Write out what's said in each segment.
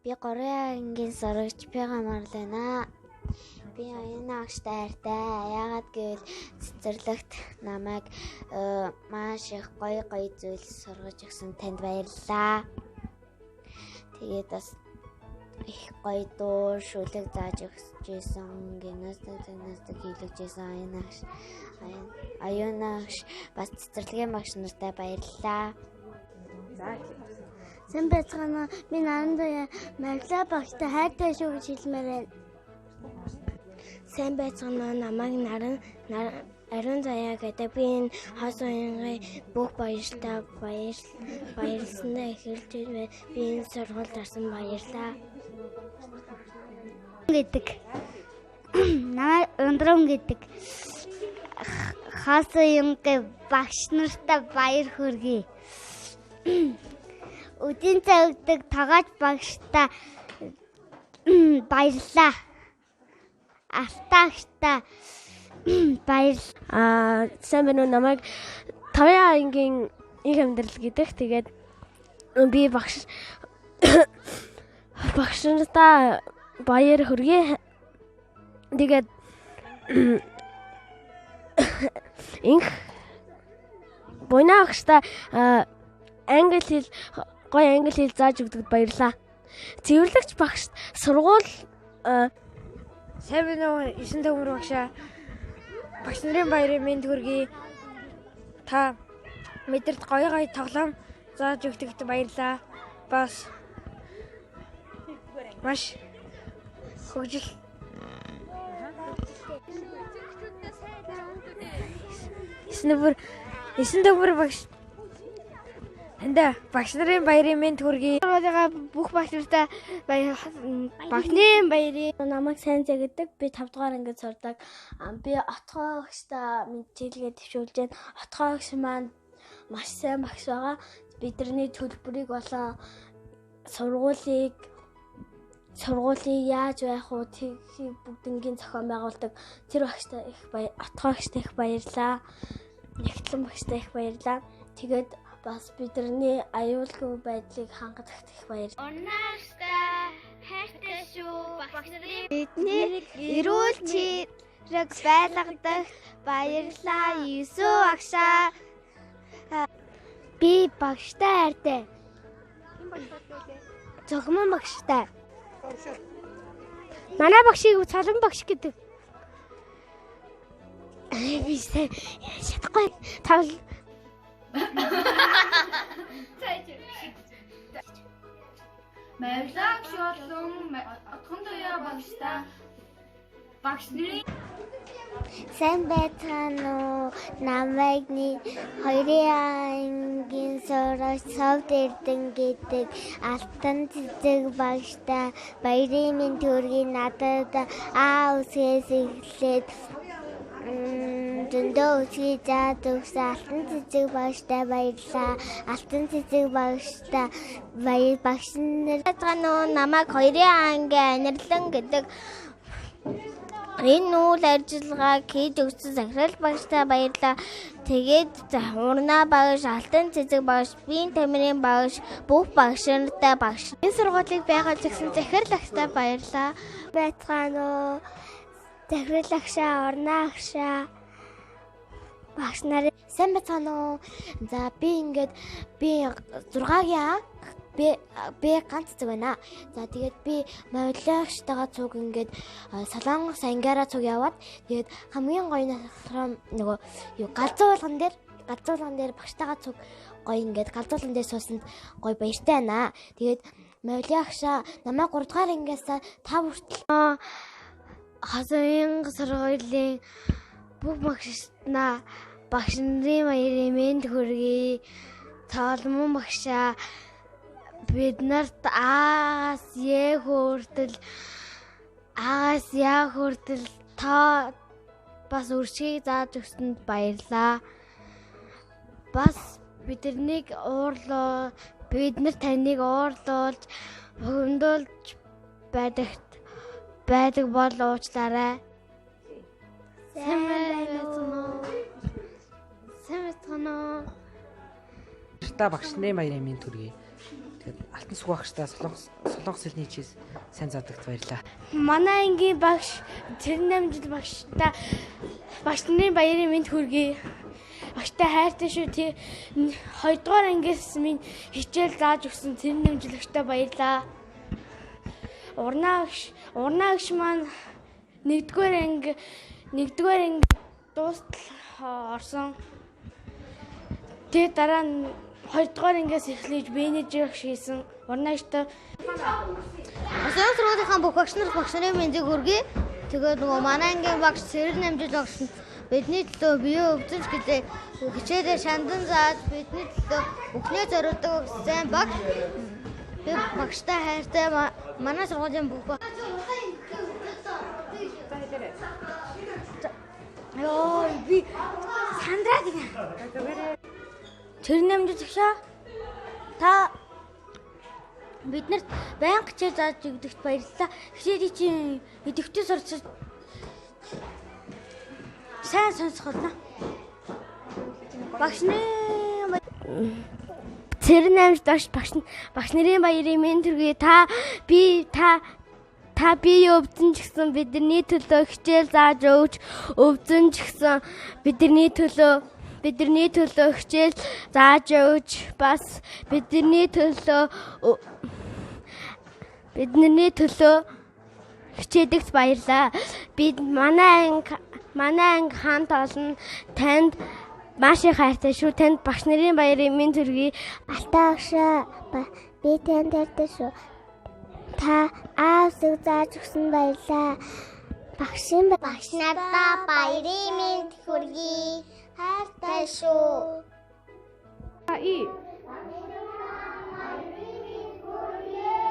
Би 3 ангийн сурагч Пяга Марлена. Би энэ агштай хайртай. Яагаад гэвэл цэцэрлэгт намайг маш их гоё зүйл сургаж өгсөн танд баярлалаа. Тэгээд бас их гоё дуу шүлэг зааж өгч байсан. Гимнастик хийлгэж байсан энэ агш. Аюунагш бас цэцэрлэгийн багш нартай баярлалаа. Сайн байцгаана. Би Нарандаа Мавла багштай хайртай шүү гэж хэлмээр байна. Сайн байцгаана. Намайг Ариун Заяа гэдэг. Би энэ хос уянгийн бүх баяртай баярлсандаа эхэлж байна. Би энэ сургуульд орсон баярлаа. Гэдэг. Намайг Өндрөн гэдэг. Хос уянгийн багш нартай баяр хүргэе. Өдийн цагтдаг тагач багштай баярлаа. Алтаагчтай баярлаа. Сайн байна уу? Намайг 5 ангийн их амьдрал гэдэг. Тэгээд би багш нартай баяр хүргэе. Тэгээд инх буйнаагчтай гоё англи хэл зааж өгдөгд баярлаа. Цэвэрлэгч багш сургууль сайн байна уу? 9 төмөр багшаа. Багш нарын баярын мэнд хүргэе. Та мэдэрт гоё тоглоом зааж өгдөгд баярлаа. Бас маш хөгжил 9 төмөр багш Эндэ багш нарын баярын мэнд хүргэе. Сургуулийнхаа бүх багш нартай багшны баярыг намайг сайн зэгдэг. Би 5 дугаар ангид сурдаг. Би отгоо багштай мэдчилгээ төвшүүлж байна. Отгоо багш маань маш сайн багш байгаа. Бидний төлбөрийг болон сургуулийн яаж байх уу тийг бүгднгийн зохион байгуулдаг. Тэр багштай отгоо багштай их баярлаа. Нэгтлэн багштай их баярлаа. Тэгээд бас бидний аюулгүй байдлыг хангадагт их баярлалаа. Унаагтай хайртай шүү багш нарын Бидний эрүүл чирэг байлгадаг баярлалаа Есүс багшаа. Би багштай хайртай. Зогмон багштай. Манай багшийг цолон багш гэдэг. Би шатахгүй тал Мавлаг шоолон отхон тоя багш нарын сайн байцгаана уу? Намайг 2 ангийн сурагч Совд Эрдэнэ гэдэг алтан цэцэг багштай баярын мэнд хүргэе. Надад үсгээс эхлээд дөндөө үсгийг зааж өгсөн алтан цэцэг багштай баярлаа. Алтан цэцэг багштай багш нар байцгаана уу? Намайг 2 ангийн Анирлан гэдэг энэ үйл ажиллагааг хийж өгсөн захирал багштай баярлаа. Тэгээд урна багш, алтан цэцэг багш, биеийн тамирын багш, бүх багш нартай багш. Энэ сургуулийг байгуулж өгсөн захирал багштай баярлаа. Байцгаана уу? Захирал багшаа, урна багшаа, багш нарын сайн байцгаана уу? За би 6-гийн би ганц цуг байна. За тэгээд би мавлагчтайгаа цуг солонгос ангиараа цуг яваад тэгээд хамгийн гоё нөгөө галзуулган дээр багштайгаа цуг гоё галзуулган дээр суусанд гоё баяртай байна. Тэгээд мавлагчаа намайг 3 дугаар ангиас 5 хүртэл хасуин сургуулийн бүх багш нарын баярын мэнд хүргэе. Цолмон багшаа бид нарт аас яг хүртэл та бас үршгийг зааж өгсөнд баярлаа. Бас бид нар таныг уурлуулж богиндуулж байдаг бол уучлаарай. Сайн байцгаана уу? Та багш нарын баярын мэнд хүргэе. Тэгээд Алтан сүх багштай Солонгос хэлний хичээс сайн заадагт баярлалаа. Манай ангийн багш Цэрэн амжилт багштай багш нарын баярын мэнд хүргэе. Багштай хайртай шүү. 2 дугаар ангиас минь хичээл зааж өгсөн Цэрэн амжилт багштай баярлалаа. Урнаа багш маань 1-р анги дуустал орсон. Тэгээд дараа нь 2 дугаар ангиас эхлэж менежер багш хийсэн. Урнаа багштай Асуурын сургуулийн бүх багш нарын мэндийг хүргэе. Тэгээд нөгөө манай ангийн багш Цэрэн амжилт багш бидний төлөө бие өвдөж гэдэг хичээлээ шандан зааж бидний төлөө өгнөө зориулдаг сайн багш. Би багштай хайртай манай сургуулийн бүх багш. Йоо би Сандра гэнэ. Цэрэн амжилт багшаа та биднэрт байнга хичээл зааж өгдөгт баярлалаа. Хичээлийг чинь идэвхтэй сурч сайн сонсгоно. Багш Цэрэн амжилт багш нарын баярын мэнд хүргэе. Та бие өвдөн ч гэсэн бидний төлөө хичээл зааж өгч өвдөн ч гэсэн бидний төлөө хичээл зааж өгч бас бидний төлөө хичээдэгт баярлаа. Бид манай анги хамт олон танд маш их хайртай шүү. Танд багш нарын баярын мэнд хүргэе. Алтан багшаа би танд хайртай шүү. Та аавсыг зааж өгсөн баярлаа. Багш надаа баярын мэнд хүргэе. Хайртай шүү.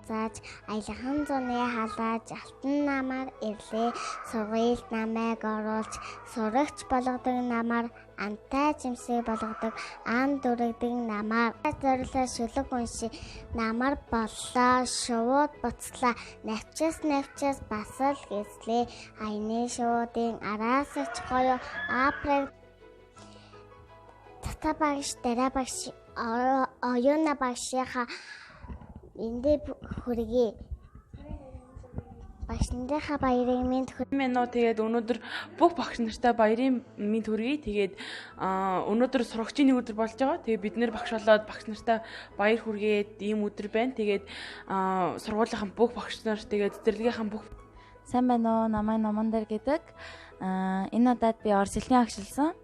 Зааж аялхан зуны халааж алтан намаар ирлээ. Сургуульд намайг оруулж сурагч болгодог намаар амтай жимсээ болгодог ам дүрэгдэг намаар зориулаа шүлэг унши намар боллоо шууд буцлаа навчаас бас л гэслээ айны шуудын араасч гоё апрэг тата багш дара багш оюуна багшийнхаа эндээ хүргэе. Багш нарынхаа баярын мэнд хүргэе. Тэгээд өнөөдөр бүх багш нартай баярын мэнд хүргэе. Тэгээд өнөөдөр сурагчийн өдөр болж байгаа. Тэгээд бид нэр багш болоод багш нартай баяр хүргээд ийм өдөр байна. Тэгээд сургуулийнхаа бүх багш нар тэгээд цэцэрлэгийнхаа бүх сайн байна уу? Намайг Номон дээр гэдэг. Энэ удаад би орос хэлний агшилсан.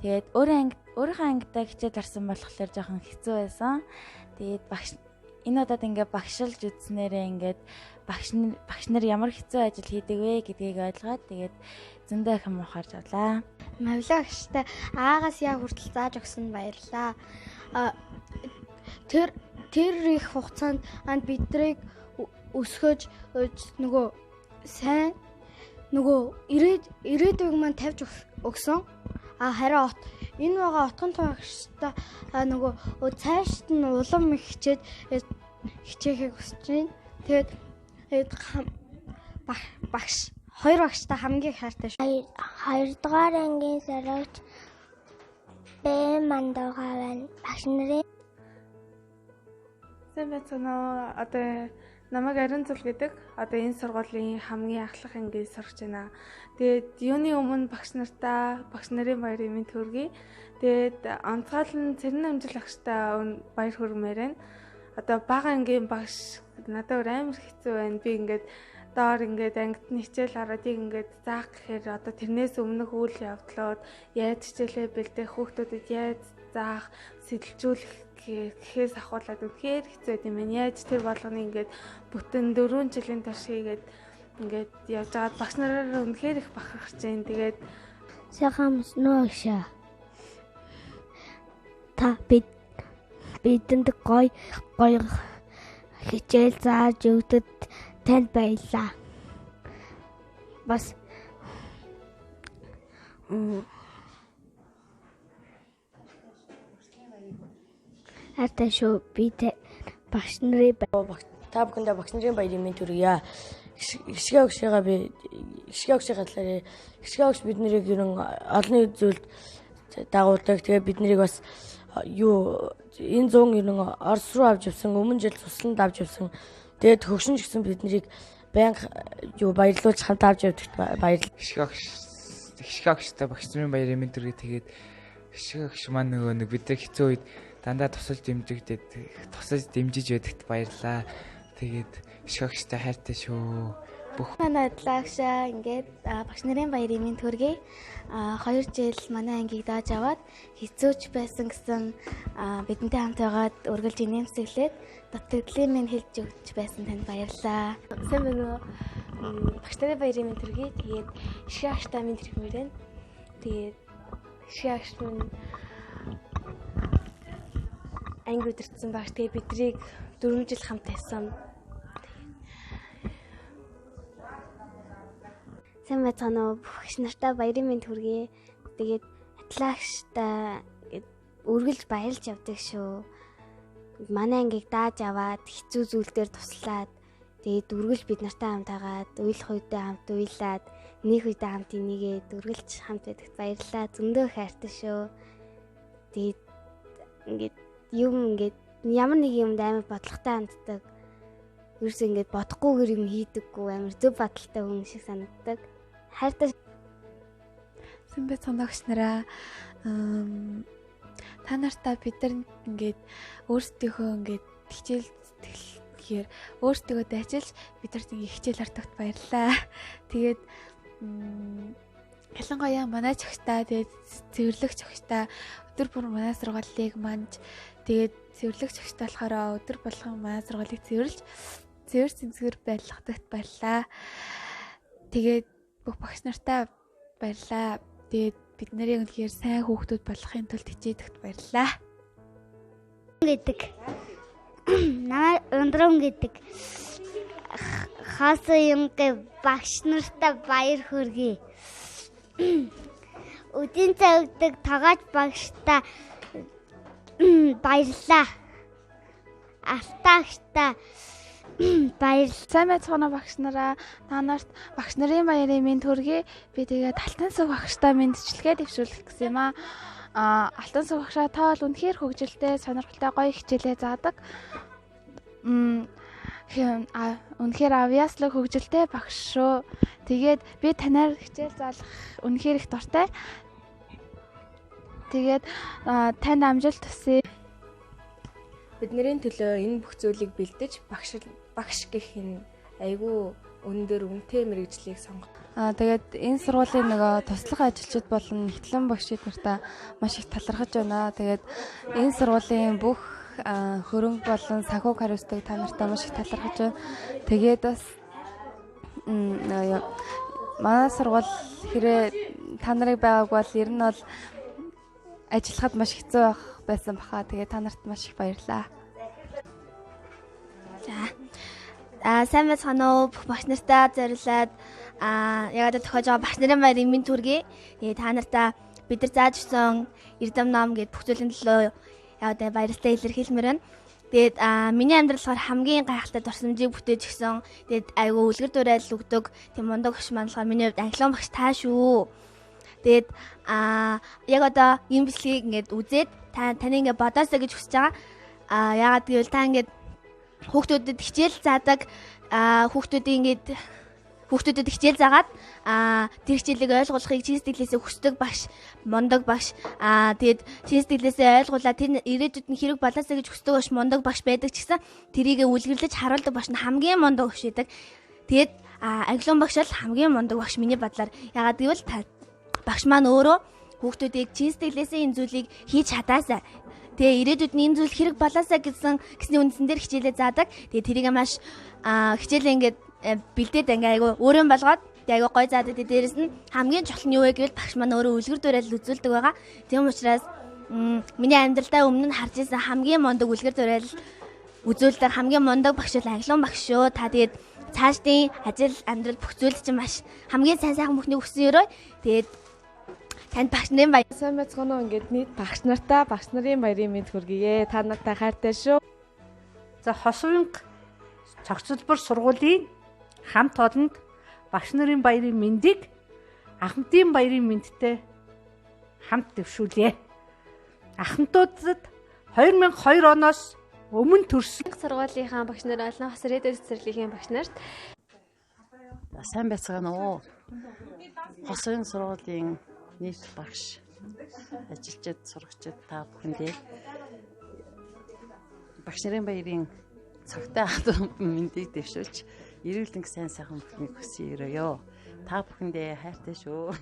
Тэгээд өөрийнхөө ангидаа хичээл гарсан болохоор жоохон хэцүү байсан. Тэгээд энэ удаад ингээд багшилж үзснээрээ ингээд багш нар ямар хэцүү ажил хийдэг вэ гэдгийг ойлгоод тэгээд зөндөө их юм ухаарч авлаа. Мавлаа багштай аагаас яа хүртэл зааж өгсөн баярлаа. Тэр их хугацаанд бидрийг өсгөж нөгөө сайн нөгөө ирээдүйг маань тавьж өгсөн. Харин энэ байгаа отгон багштай нөгөө цаашд нь улам их хичээхийг хүсэж байна. Тэгээд хоёр багштай хамгийн хайртай шүү. 2 дугаар ангийн сурагч Бэ Мандага байна. Багш нарын сайн байна. Одоо намайг Арин Зул гэдэг. Одоо энэ сургуулийн хамгийн ахлах ангийн сурагч байна. Тэгээд юуны өмнө багш нарын баярын мэнд хүргэе. Тэгээд онцгойлон Цэрэн амжилт багштай баяр хүргэмээр байна. Одоо бага ангийн багш надад амар хэцүү байна. Би ингээд доор ингээд ангид нь хичээл хараадыг ингээд заах гэхээр одоо тэрнээс өмнөх үйл явдлууд яаж хичээлээ бэлдэх, хүүхдүүдэд яаж заах, сэтэлжүүлэх гэхээс ахуулаад үнэхээр хэцүү юм байна. Яаж тэр болгоны ингээд бүтэн 4 жилийн турш хийгээд ингээд явж байгаад багш нараар үнэхээр их бахархаж байна. Тэгээд сайхан нөөшөө та бидэнд гоё хичээл зааж өгдөд танд баярлаа. Бас хайртай шүү. Би багш нарын та бүхэндээ багш нарын баярын мэнд хүргье. Гişгээ өгч бид нарыг ерөн олонний зүйлд дагуулдаг. Тэгээ бид нарыг бас энэ 190 Орос руу авч явсан, өмнө жил тусланд авч явсан. Тэгээд хөгшин ч гэсэн биднийг байнга баярлуулж хамт авч явдагт баярлалаа. Хишг агштай багш нарын баярын мэнд төргий тэгээд хишг агш маань нэг бидний хэцүү үед дандаа тусалж дэмжиж байдагт баярлалаа. Тэгээд хишг агштай хайртай шүү. Манай адлагшаа ингээд багш нарын баярын мэнд төргий 2 жил манай ангийг дааж аваад хэцүүч байсан гэсэн бидэнтэй хамт байгаад үргэлж инээмсэглээд дутагдлын минь хэлж өгч байсан танд баярлалаа. Сайн байна уу? Багш нарын баярын мэнд төргий. Тэгээд хишг агштай мэнд төрхмөр байна. Тэгээд хишг агш минь анги өдөртсөн багш. Тэгээд биднийг 4 жил хамт байсан. Сайн байцгаана уу? Багш нартай баярын мэнд хүргэе. Тэгээд атлагштай үргэлж баярлж явдаг шүү. Манай ангийг дааж аваад хэцүү зүйл дээр туслаад тэгээд үргэлж бид нартай хамт агаад уйлах үедээ хамт уйлаад нэг үедээ хамт энийгээд үргэлж хамт байдагт баярлалаа. Зөндөө хайртай шүү. Тэгээд ингээд ямар нэг юмд амар бодлоготой ханддаг. Ерөөсөө ингээд бодохгүйгээр юм хийдэггүй амар зөв бодолтой хүн шиг санагддаг. Хайртай. Сайн байцгаана багш нараа. Та нартай бид нар ингээд өөрсдийнхөө ингээд хичээл тэгэхээр өөрсдөө дайчилж бид нарт ингээд хичээл хартагт баярлалаа. Тэгээд ялангуяа манай зохистой тэгээд цэвэрлэгч зохистой өдөр бүр манай сургуулийг манд тэгээд цэвэрлэгч зохистой болохоор өдөр болгон манай сургуулийг цэвэр зэмсгэр байлгахтагт баярлалаа. Тэгээд бүх багш нартай баярлалаа. Тэгээд бид нарын үнэхээр сайн хүүхдүүд болохын тулд хичээдэгт баярлалаа. Гэдэг. Намайг өндрөн гэдэг. Хасаянгийн багш нартай баяр хүргэе. Өдийн цагтдаг тагач багштай баярлалаа. Алтаагчтай баярлалаа. Сайн байцгаана багш нараа. Та нарт багш нарын баярын мэнд хүргэе. Би тэгээд Алтан сүг багштай мэндчлэгээ дэвшүүлэх гэсэн юм аа. Алтан сүг багшаа та бол үнэхээр хөгжилтэй, сонирхолтой гоё хичээлээ заадаг. Үнэхээр авьяаслаг хөгжилтэй багш шүү. Тэгээд би танаар хичээл заалах үнэхээр их дуртай. Тэгээд танд амжилт хүсье. Бидний төлөө энэ бүх зүйлийг бэлдэж багш гэх энэ айгүй өндөр үнэтэй мэрэгжлийг сонгох. Тэгээд энэ сургуулийн нөгөө туслах ажилчид болон хэтлэн багшид нартай маш их талархаж байна. Тэгээд энэ сургуулийн бүх хөрөнгө болон санхүүг хариуцдаг та нартай маш их талархаж байна. Тэгээд бас манай сургууль хэрэг та нарыг байгааг бол ер нь бол ажиллахад маш хэцүү байсан баха. Тэгээд та нарт маш их баярлалаа. За сайн байцгаана уу? Бүх багш нартай зориулаад ягаад тохиож байгаа багш нарын баярын мэнд хүргэе. Тэгээд та нартай бид нар зааж өгсөн эрдэм ном гэдэг бүх зүйлийн төлөө ягаад баярлалаа илэрхийлмээр байна. Тэгээд миний амьдралаар хамгийн гайхалтай дурсамжийг бүтээж өгсөн. Тэгээд айгүй үлгэр дуурайл өгдөг тийм мундаг багш маань болохоор миний хувьд англиан багш таа шүү. Тэгээд яг одоо ийм бичлэгийг ингээд үзээд таны ингээд бодоосоо гэж хүсэж байгаа. Ягаад гэвэл та ингээд хүүхдүүдэд хичээл заадаг хүүхдүүдэд хичээл заагаад тэр хичээлийг ойлгуулахыг чин сэтгэлээсээ хүсдэг багш, мундаг багш. Тэгээд чин сэтгэлээсээ ойлгуулаад тэр ирээдүйд нь хэрэг болоосоо гэж хүсдэг багш, мундаг багш байдаг ч гэсэн тэрийг үлгэрлэж харуулдаг багш нь хамгийн мундаг багш байдаг. Тэгээд англиан багш бол хамгийн мундаг багш миний бодлоор. Ягаад гэвэл багш маань өөрөө хүүхдүүдийг чин сэтгэлээсээ энэ зүйлийг хийж чадаасаа. Тэгээ ирээдүйд нь энэ зүйл хэрэг болоосаа гэсний үндсэн дээр хичээлээ заадаг. Тэгээ тэрийг маш хичээлээ ингээд бэлдээд ингээ айгу өөрийн болгоод айгу гой заадаг. Дээрээс нь хамгийн чухал нь юу вэ гэвэл багш маань өөрөө үлгэр дуурайл үзүүлдэг байгаа. Тийм учраас миний амьдралдаа өмнө нь харж ирсэн хамгийн мундаг үлгэр дуурайл үзүүлдэг хамгийн мундаг багш бол англиан багш шүү. Та тэгээд цаашдын ажил амьдрал бүх зүйл чинь маш хамгийн сайн бүхнийг хүсэн өрөө. Тэгээд танд багш нарын баяр. Сайн байцгаана уу? Ингээд нийт багш нартай багш нарын баярын мэнд хүргэе. Та нартай хайртай шүү. За Хосвинг цогцлбор сургуулийн хамт олонд багш нарын баярын мэндийг ахмадын баярын мэндтэй хамт дэвшүүлье. Ахмадуудад 2002 оноос өмнө төрсөн сургуулийнхаа багш нар олон бас редио цэцэрлэгийн багш нарт сайн байцгаана уу. Хосын сургуулийн нийт багш ажилчид сурагчид та бүхэндээ багш нарын баярын цагтаа мэндийг дэвшүүлж эрүүлэн сайн сайхан бүхнийг хүсье өрөөё. Та бүхэндээ хайртай шүү.